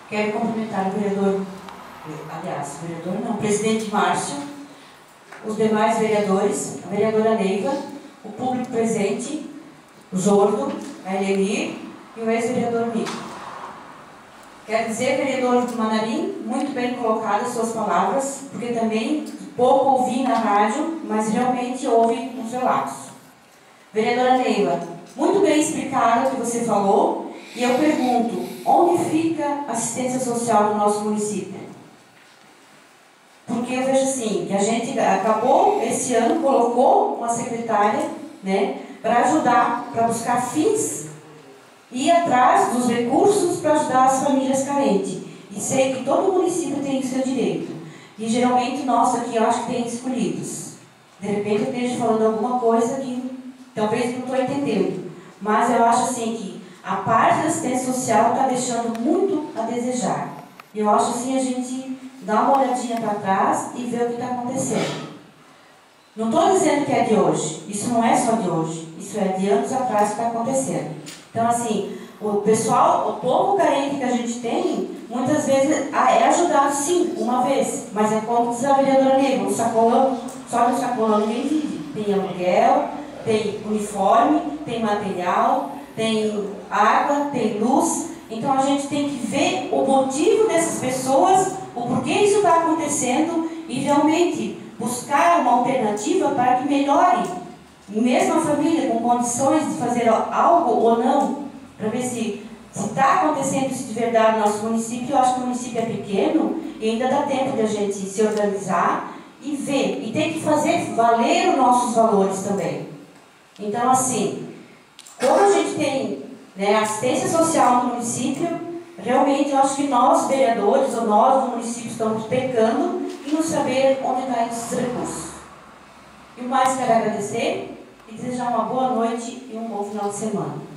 Quero cumprimentar o vereador, o presidente Márcio, os demais vereadores, a vereadora Neiva, o público presente, o Jordo, a Elenir e o ex-vereador Mico. Quero dizer, vereador Manarim, muito bem colocadas suas palavras, porque também pouco ouvi na rádio, mas realmente houve uns relatos. Vereadora Neiva, muito bem explicado o que você falou, e eu pergunto, onde fica a assistência social do nosso município? Porque eu vejo assim, que a gente acabou, esse ano, colocou uma secretária, né, para ajudar, para buscar fins e ir atrás dos recursos para ajudar as famílias carentes. E sei que todo município tem o seu direito. E geralmente nós aqui, eu acho que tem escolhidos. De repente eu esteja falando alguma coisa que talvez não estou entendendo. Mas eu acho assim que a parte da assistência social está deixando muito a desejar. E eu acho assim a gente dar uma olhadinha para trás e ver o que está acontecendo. Não estou dizendo que é de hoje. Isso não é só de hoje. Isso é de anos atrás que está acontecendo. Então assim, o pessoal, o povo carente que a gente tem, muitas vezes é ajudado sim, uma vez. Mas é como diz a vereadora Neiva, o sacolão, só no sacolão ninguém vive. Tem aluguel, tem uniforme, tem material, tem água, tem luz. Então a gente tem que ver o motivo dessas pessoas, o porquê isso está acontecendo e realmente buscar uma alternativa para que melhore. Mesmo a família com condições de fazer algo ou não, para ver se está acontecendo isso de verdade no nosso município. Eu acho que o município é pequeno e ainda dá tempo de a gente se organizar e ver. E tem que fazer valer os nossos valores também. Então assim, como a gente tem, né, assistência social no município, realmente eu acho que nós, vereadores, ou nós do município, estamos pecando em não saber onde estão esses recursos. E o mais quero agradecer e desejar uma boa noite e um bom final de semana.